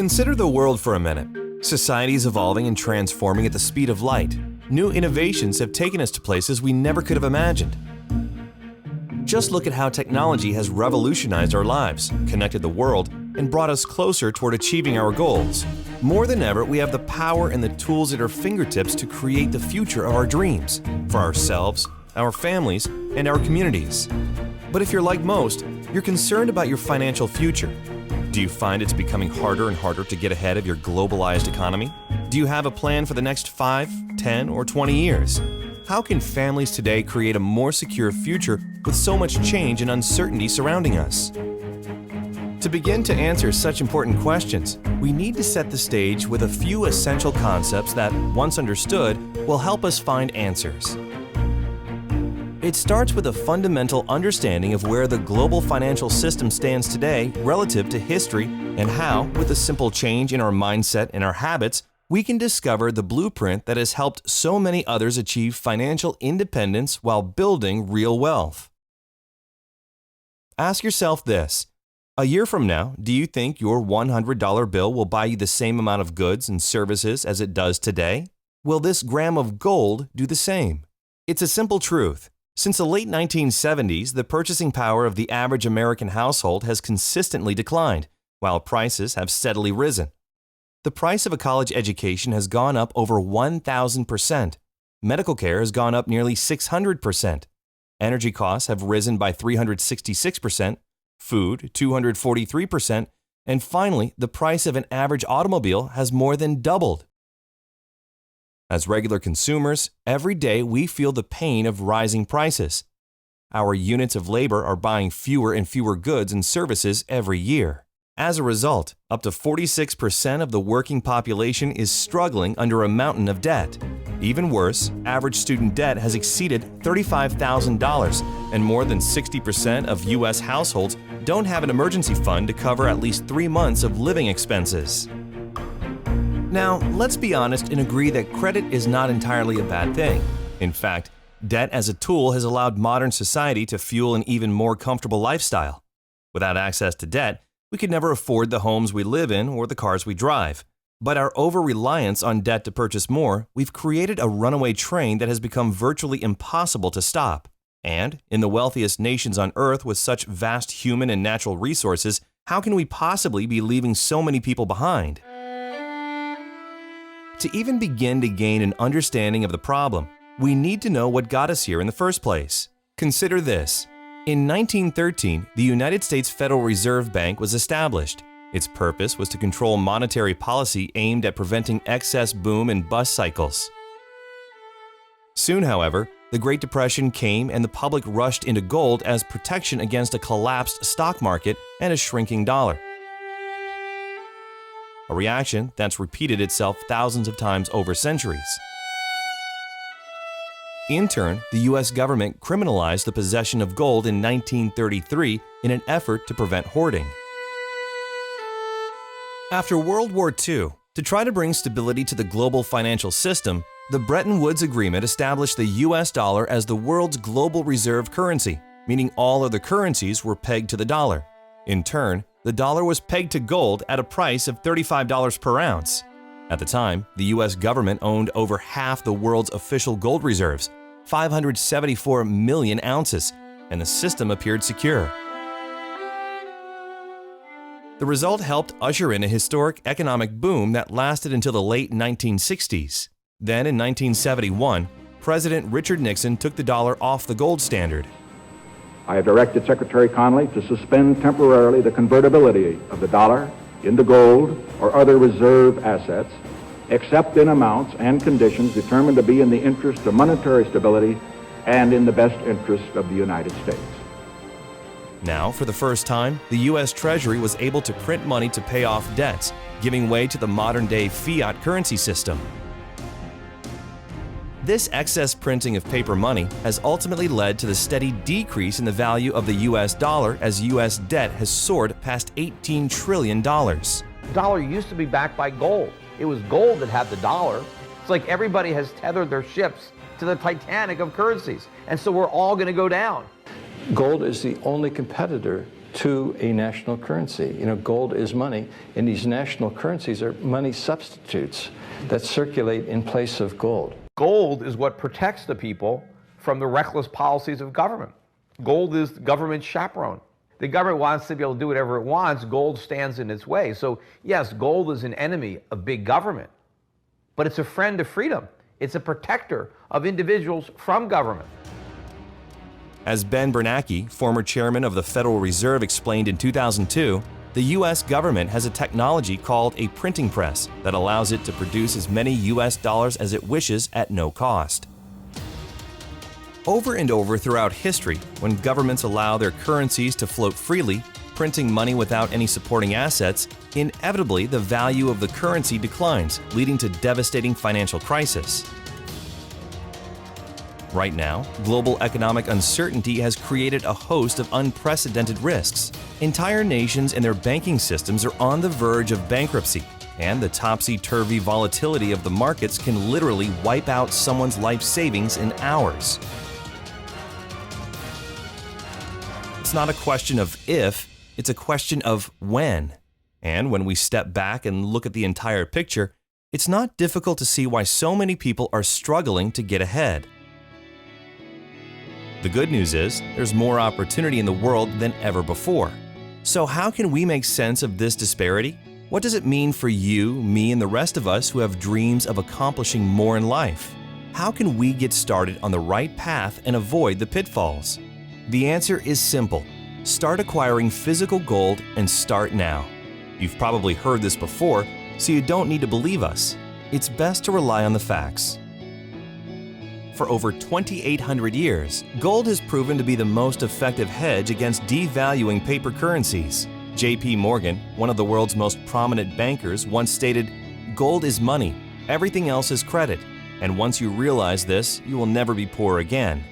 Consider the world for a minute. Society is evolving and transforming at the speed of light. New innovations have taken us to places we never could have imagined. Just look at how technology has revolutionized our lives, connected the world, and brought us closer toward achieving our goals. More than ever, we have the power and the tools at our fingertips to create the future of our dreams, for ourselves, our families, and our communities. But if you're like most, you're concerned about your financial future. Do you find it's becoming harder and harder to get ahead of your globalized economy? Do you have a plan for the next 5, 10, or 20 years? How can families today create a more secure future with so much change and uncertainty surrounding us? To begin to answer such important questions, we need to set the stage with a few essential concepts that, once understood, will help us find answers. It starts with a fundamental understanding of where the global financial system stands today relative to history and how, with a simple change in our mindset and our habits, we can discover the blueprint that has helped so many others achieve financial independence while building real wealth. Ask yourself this: a year from now, do you think your $100 bill will buy you the same amount of goods and services as it does today? Will this gram of gold do the same? It's a simple truth. Since the late 1970s, the purchasing power of the average American household has consistently declined, while prices have steadily risen. The price of a college education has gone up over 1,000%. Medical care has gone up nearly 600%. Energy costs have risen by 366%, food 243%, and finally, the price of an average automobile has more than doubled. As regular consumers, every day we feel the pain of rising prices. Our units of labor are buying fewer and fewer goods and services every year. As a result, up to 46% of the working population is struggling under a mountain of debt. Even worse, average student debt has exceeded $35,000, and more than 60% of U.S. households don't have an emergency fund to cover at least 3 months of living expenses. Now, let's be honest and agree that credit is not entirely a bad thing. In fact, debt as a tool has allowed modern society to fuel an even more comfortable lifestyle. Without access to debt, we could never afford the homes we live in or the cars we drive. But our over-reliance on debt to purchase more, we've created a runaway train that has become virtually impossible to stop. And, in the wealthiest nations on Earth with such vast human and natural resources, how can we possibly be leaving so many people behind? To even begin to gain an understanding of the problem, we need to know what got us here in the first place. Consider this. In 1913, the United States Federal Reserve Bank was established. Its purpose was to control monetary policy aimed at preventing excess boom and bust cycles. Soon, however, the Great Depression came and the public rushed into gold as protection against a collapsed stock market and a shrinking dollar. A reaction that's repeated itself thousands of times over centuries. In turn, the U.S. government criminalized the possession of gold in 1933 in an effort to prevent hoarding. After World War II, to try to bring stability to the global financial system, the Bretton Woods Agreement established the U.S. dollar as the world's global reserve currency, meaning all other currencies were pegged to the dollar. In turn, the dollar was pegged to gold at a price of $35 per ounce. At the time, the U.S. government owned over half the world's official gold reserves, 574 million ounces, and the system appeared secure. The result helped usher in a historic economic boom that lasted until the late 1960s. Then, in 1971, President Richard Nixon took the dollar off the gold standard. I have directed Secretary Connally to suspend temporarily the convertibility of the dollar into gold or other reserve assets, except in amounts and conditions determined to be in the interest of monetary stability and in the best interest of the United States. Now, for the first time, the U.S. Treasury was able to print money to pay off debts, giving way to the modern-day fiat currency system. This excess printing of paper money has ultimately led to the steady decrease in the value of the U.S. dollar as U.S. debt has soared past $18 trillion. The dollar used to be backed by gold. It was gold that had the dollar. It's like everybody has tethered their ships to the Titanic of currencies, and so we're all going to go down. Gold is the only competitor to a national currency. You know, gold is money, and these national currencies are money substitutes that circulate in place of gold. Gold is what protects the people from the reckless policies of government. Gold is government chaperone. The government wants to be able to do whatever it wants. Gold stands in its way. So yes, gold is an enemy of big government, but it's a friend of freedom. It's a protector of individuals from government. As Ben Bernanke, former chairman of the Federal Reserve, explained in 2002, the U.S. government has a technology called a printing press that allows it to produce as many U.S. dollars as it wishes at no cost. Over and over throughout history, when governments allow their currencies to float freely, printing money without any supporting assets, inevitably the value of the currency declines, leading to devastating financial crisis. Right now, global economic uncertainty has created a host of unprecedented risks. Entire nations and their banking systems are on the verge of bankruptcy, and the topsy-turvy volatility of the markets can literally wipe out someone's life savings in hours. It's not a question of if, it's a question of when. And when we step back and look at the entire picture, it's not difficult to see why so many people are struggling to get ahead. The good news is, there's more opportunity in the world than ever before. So how can we make sense of this disparity? What does it mean for you, me, and the rest of us who have dreams of accomplishing more in life? How can we get started on the right path and avoid the pitfalls? The answer is simple. Start acquiring physical gold and start now. You've probably heard this before, so you don't need to believe us. It's best to rely on the facts. For over 2,800 years, gold has proven to be the most effective hedge against devaluing paper currencies. J.P. Morgan, one of the world's most prominent bankers, once stated, "Gold is money, everything else is credit, and once you realize this, you will never be poor again."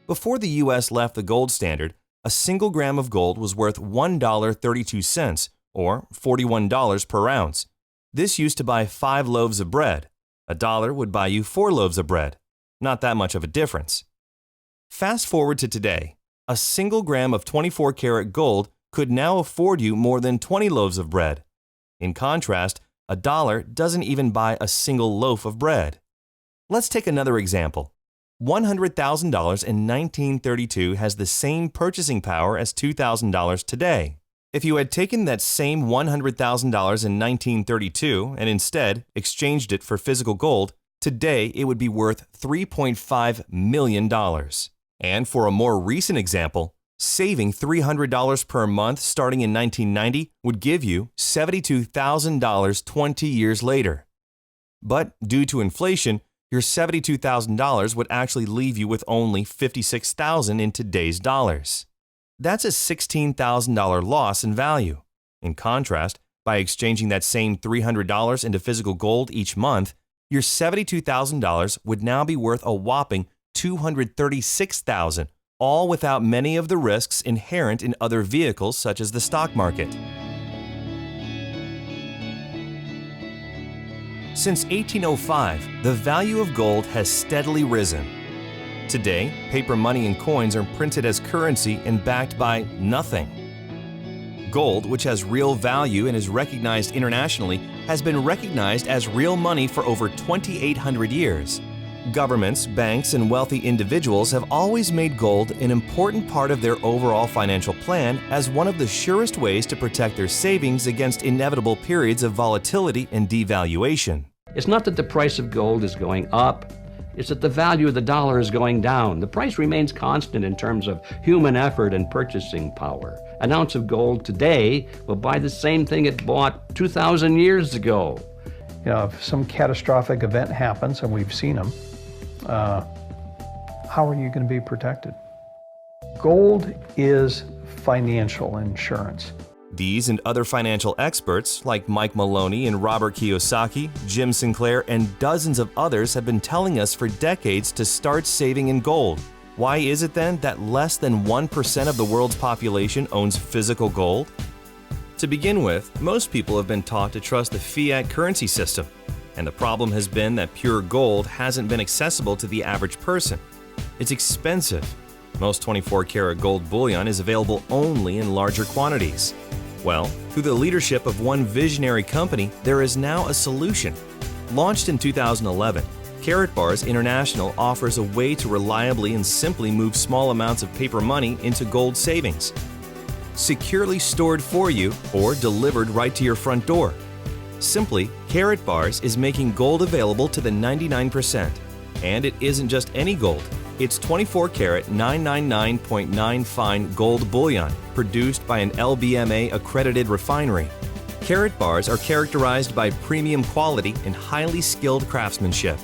Before the U.S. left the gold standard, a single gram of gold was worth $1.32, or $41 per ounce. This used to buy 5 loaves of bread. $1 would buy you 4 loaves of bread. Not that much of a difference. Fast forward to today. A single gram of 24-karat gold could now afford you more than 20 loaves of bread. In contrast, $1 doesn't even buy a single loaf of bread. Let's take another example. $100,000 in 1932 has the same purchasing power as $2,000 today. If you had taken that same $100,000 in 1932 and instead exchanged it for physical gold, today it would be worth $3.5 million. And for a more recent example, saving $300 per month starting in 1990 would give you $72,000 20 years later. But due to inflation, your $72,000 would actually leave you with only $56,000 in today's dollars. That's a $16,000 loss in value. In contrast, by exchanging that same $300 into physical gold each month, your $72,000 would now be worth a whopping $236,000, all without many of the risks inherent in other vehicles such as the stock market. Since 1805, the value of gold has steadily risen. Today, paper money and coins are printed as currency and backed by nothing. Gold, which has real value and is recognized internationally, has been recognized as real money for over 2,800 years. Governments, banks, and wealthy individuals have always made gold an important part of their overall financial plan as one of the surest ways to protect their savings against inevitable periods of volatility and devaluation. It's not that the price of gold is going up, it's that the value of the dollar is going down. The price remains constant in terms of human effort and purchasing power. An ounce of gold today will buy the same thing it bought 2,000 years ago. You know, if some catastrophic event happens, and we've seen them, how are you going to be protected? Gold is financial insurance. These and other financial experts like Mike Maloney and Robert Kiyosaki, Jim Sinclair, and dozens of others have been telling us for decades to start saving in gold. Why is it then that less than 1% of the world's population owns physical gold? To begin with, most people have been taught to trust the fiat currency system, and the problem has been that pure gold hasn't been accessible to the average person. It's expensive. Most 24-karat gold bullion is available only in larger quantities. Well, through the leadership of one visionary company, there is now a solution. Launched in 2011, Karatbars International offers a way to reliably and simply move small amounts of paper money into gold savings. Securely stored for you or delivered right to your front door. Simply, Karatbars is making gold available to the 99%. And it isn't just any gold. It's 24-karat 999.9 fine gold bullion produced by an LBMA accredited refinery. Karatbars are characterized by premium quality and highly skilled craftsmanship.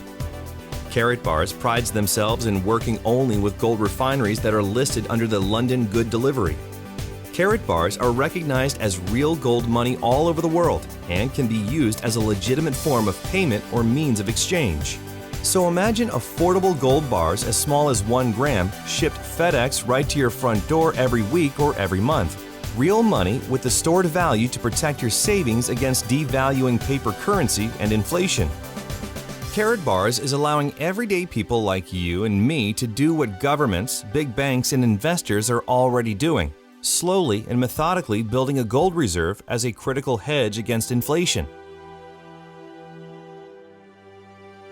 Karatbars prides themselves in working only with gold refineries that are listed under the London Good Delivery. Karatbars are recognized as real gold money all over the world and can be used as a legitimate form of payment or means of exchange. So imagine affordable gold bars as small as 1 gram shipped FedEx right to your front door every week or every month. Real money with the stored value to protect your savings against devaluing paper currency and inflation. Karatbars is allowing everyday people like you and me to do what governments, big banks, and investors are already doing, slowly and methodically building a gold reserve as a critical hedge against inflation.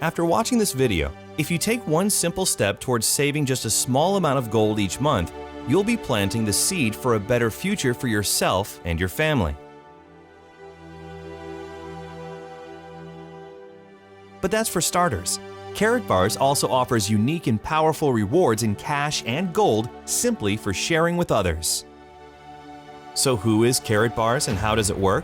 After watching this video, if you take one simple step towards saving just a small amount of gold each month, you'll be planting the seed for a better future for yourself and your family. But that's for starters. Karatbars also offers unique and powerful rewards in cash and gold simply for sharing with others. So who is Karatbars and how does it work?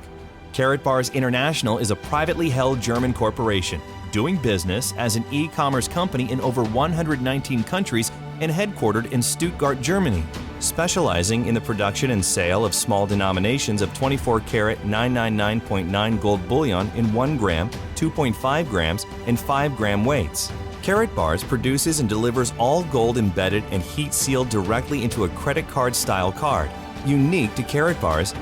Karatbars International is a privately held German corporation doing business as an e-commerce company in over 119 countries and headquartered in Stuttgart, Germany, specializing in the production and sale of small denominations of 24-karat 999.9 gold bullion in 1 gram, 2.5 grams, and 5-gram weights. Karatbars produces and delivers all gold embedded and heat-sealed directly into a credit card-style card, unique to Karatbars.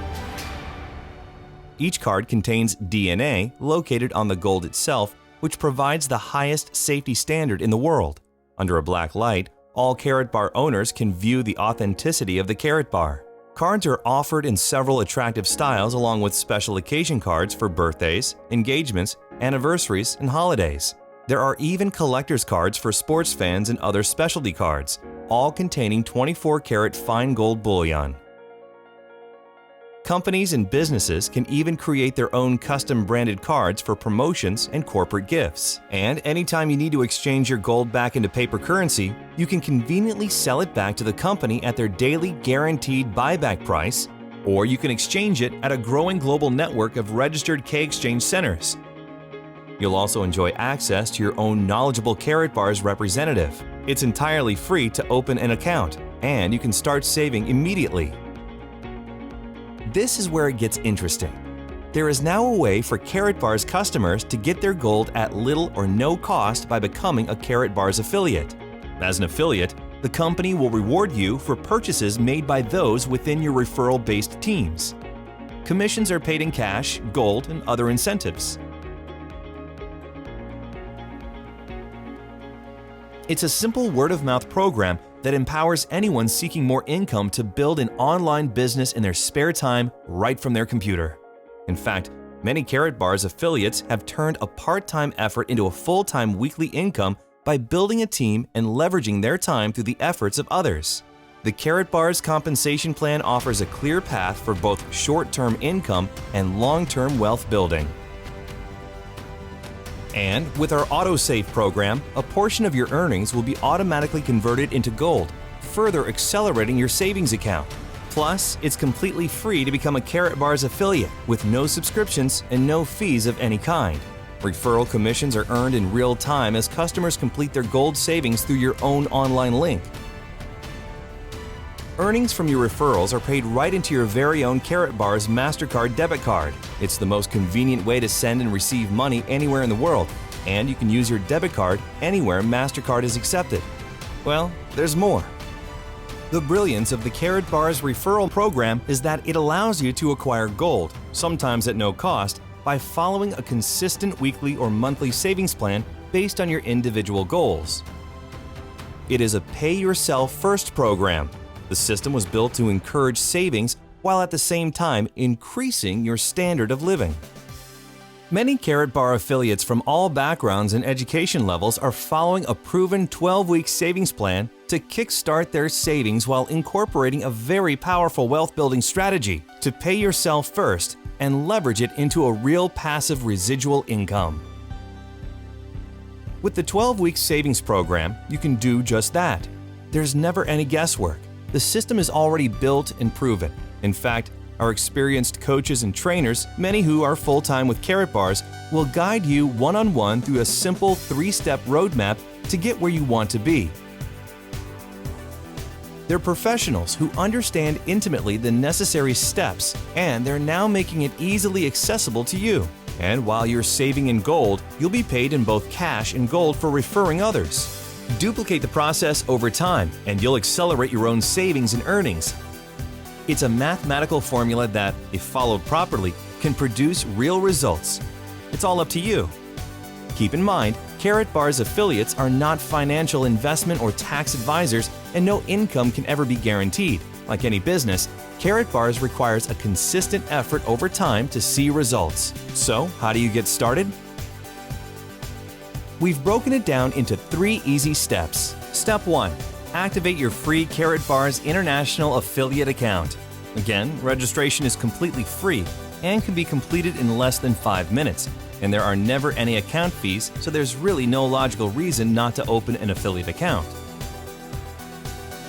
Each card contains DNA located on the gold itself, which provides the highest safety standard in the world. Under a black light, all Karatbar owners can view the authenticity of the Karatbar. Cards are offered in several attractive styles along with special occasion cards for birthdays, engagements, anniversaries, and holidays. There are even collector's cards for sports fans and other specialty cards, all containing 24-karat fine gold bullion. Companies and businesses can even create their own custom-branded cards for promotions and corporate gifts. And anytime you need to exchange your gold back into paper currency, you can conveniently sell it back to the company at their daily guaranteed buyback price, or you can exchange it at a growing global network of registered K-exchange centers. You'll also enjoy access to your own knowledgeable Karatbars representative. It's entirely free to open an account, and you can start saving immediately. This is where it gets interesting. There is now a way for Karatbars customers to get their gold at little or no cost by becoming a Karatbars affiliate. As an affiliate, the company will reward you for purchases made by those within your referral-based teams. Commissions are paid in cash, gold, and other incentives. It's a simple word-of-mouth program that empowers anyone seeking more income to build an online business in their spare time right from their computer. In fact, many Karatbars affiliates have turned a part-time effort into a full-time weekly income by building a team and leveraging their time through the efforts of others. The Karatbars compensation plan offers a clear path for both short-term income and long-term wealth building. And with our AutoSave program, a portion of your earnings will be automatically converted into gold, further accelerating your savings account. Plus, it's completely free to become a Karatbars affiliate with no subscriptions and no fees of any kind. Referral commissions are earned in real time as customers complete their gold savings through your own online link. Earnings from your referrals are paid right into your very own Karatbars MasterCard debit card. It's the most convenient way to send and receive money anywhere in the world, and you can use your debit card anywhere MasterCard is accepted. Well, there's more. The brilliance of the Karatbars referral program is that it allows you to acquire gold, sometimes at no cost, by following a consistent weekly or monthly savings plan based on your individual goals. It is a pay-yourself-first program. The system was built to encourage savings while at the same time increasing your standard of living. Many Karatbar affiliates from all backgrounds and education levels are following a proven 12-week savings plan to kickstart their savings while incorporating a very powerful wealth-building strategy to pay yourself first and leverage it into a real passive residual income. With the 12-week savings program, you can do just that. There's never any guesswork. The system is already built and proven. In fact, our experienced coaches and trainers, many who are full-time with Karatbars, will guide you one-on-one through a simple 3-step roadmap to get where you want to be. They're professionals who understand intimately the necessary steps, and they're now making it easily accessible to you. And while you're saving in gold, you'll be paid in both cash and gold for referring others. Duplicate the process over time, and you'll accelerate your own savings and earnings. It's a mathematical formula that, if followed properly, can produce real results. It's all up to you. Keep in mind, Karatbars affiliates are not financial investment or tax advisors, and no income can ever be guaranteed. Like any business, Karatbars requires a consistent effort over time to see results. So, how do you get started? We've broken it down into 3 easy steps. Step 1. Activate your free Karatbars International Affiliate account. Again, registration is completely free and can be completed in less than 5 minutes, and there are never any account fees, so there's really no logical reason not to open an affiliate account.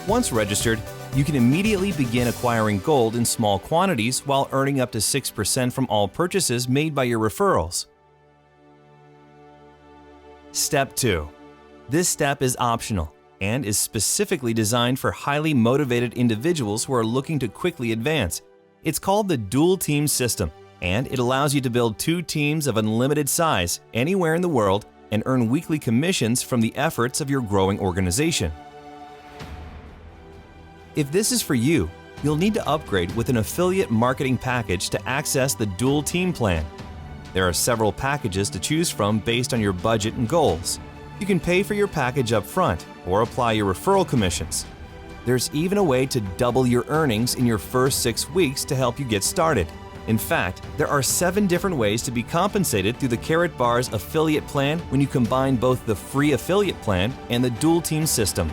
Once registered, you can immediately begin acquiring gold in small quantities while earning up to 6% from all purchases made by your referrals. Step 2. This step is optional and is specifically designed for highly motivated individuals who are looking to quickly advance. It's called the dual team system, and it allows you to build 2 teams of unlimited size anywhere in the world and earn weekly commissions from the efforts of your growing organization. If this is for you, you'll need to upgrade with an affiliate marketing package to access the dual team plan. There are several packages to choose from based on your budget and goals. You can pay for your package up front or apply your referral commissions. There's even a way to double your earnings in your first 6 weeks to help you get started. In fact, there are 7 different ways to be compensated through the Karatbars affiliate plan when you combine both the free affiliate plan and the dual team system.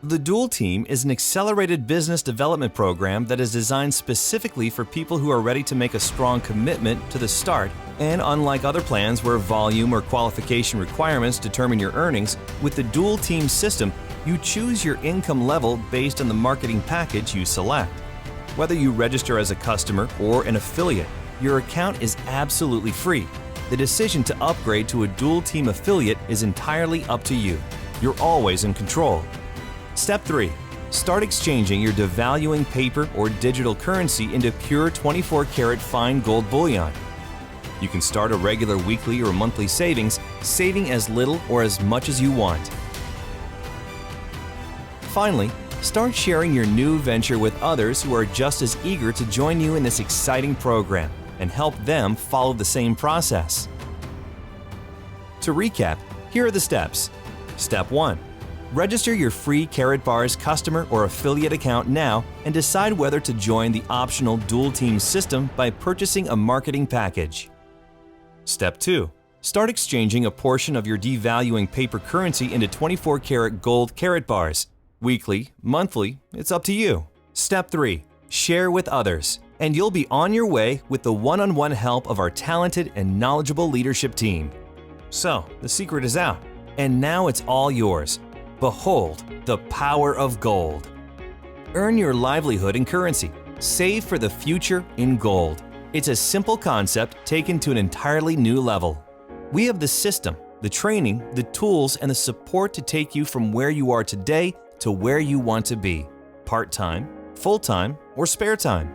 The Dual Team is an accelerated business development program that is designed specifically for people who are ready to make a strong commitment to the start, and unlike other plans where volume or qualification requirements determine your earnings, with the Dual Team system, you choose your income level based on the marketing package you select. Whether you register as a customer or an affiliate, your account is absolutely free. The decision to upgrade to a Dual Team affiliate is entirely up to you. You're always in control. Step 3. Start exchanging your devaluing paper or digital currency into pure 24-karat fine gold bullion. You can start a regular weekly or monthly savings, saving as little or as much as you want. Finally, start sharing your new venture with others who are just as eager to join you in this exciting program and help them follow the same process. To recap, here are the steps. Step 1. Register your free Karatbars customer or affiliate account now and decide whether to join the optional dual team system by purchasing a marketing package. Step 2. Start exchanging a portion of your devaluing paper currency into 24-karat gold Karatbars. Weekly, monthly, it's up to you. Step 3. Share with others, and you'll be on your way with the one-on-one help of our talented and knowledgeable leadership team. So, the secret is out, and now it's all yours. Behold the power of gold. Earn your livelihood in currency. Save for the future in gold. It's a simple concept taken to an entirely new level. We have the system, the training, the tools, and the support to take you from where you are today to where you want to be. Part-time, full-time, or spare time.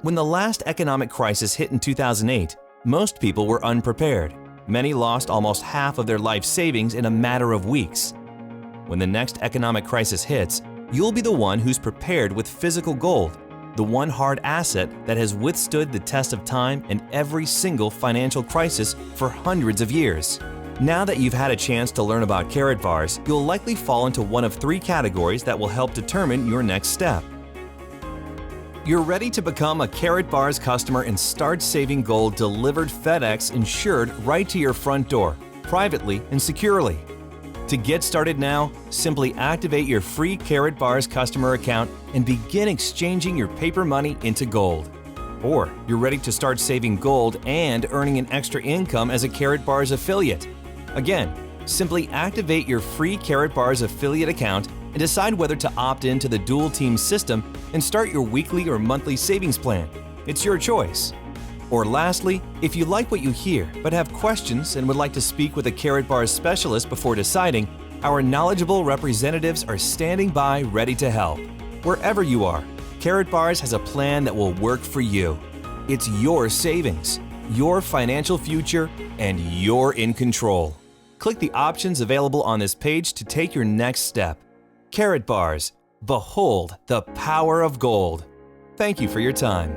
When the last economic crisis hit in 2008, most people were unprepared. Many lost almost half of their life savings in a matter of weeks. When the next economic crisis hits, you'll be the one who's prepared with physical gold, the one hard asset that has withstood the test of time and every single financial crisis for hundreds of years. Now that you've had a chance to learn about Karatbars, you'll likely fall into one of 3 categories that will help determine your next step. You're ready to become a Karatbars customer and start saving gold delivered FedEx insured right to your front door, privately and securely. To get started now, simply activate your free Karatbars customer account and begin exchanging your paper money into gold. Or you're ready to start saving gold and earning an extra income as a Karatbars affiliate. Again, simply activate your free Karatbars affiliate account and decide whether to opt into the dual team system and start your weekly or monthly savings plan. It's your choice. Or lastly, if you like what you hear but have questions and would like to speak with a Karatbars specialist before deciding, our knowledgeable representatives are standing by ready to help. Wherever you are, Karatbars has a plan that will work for you. It's your savings, your financial future, and you're in control. Click the options available on this page to take your next step. Karatbars, behold the power of gold. Thank you for your time.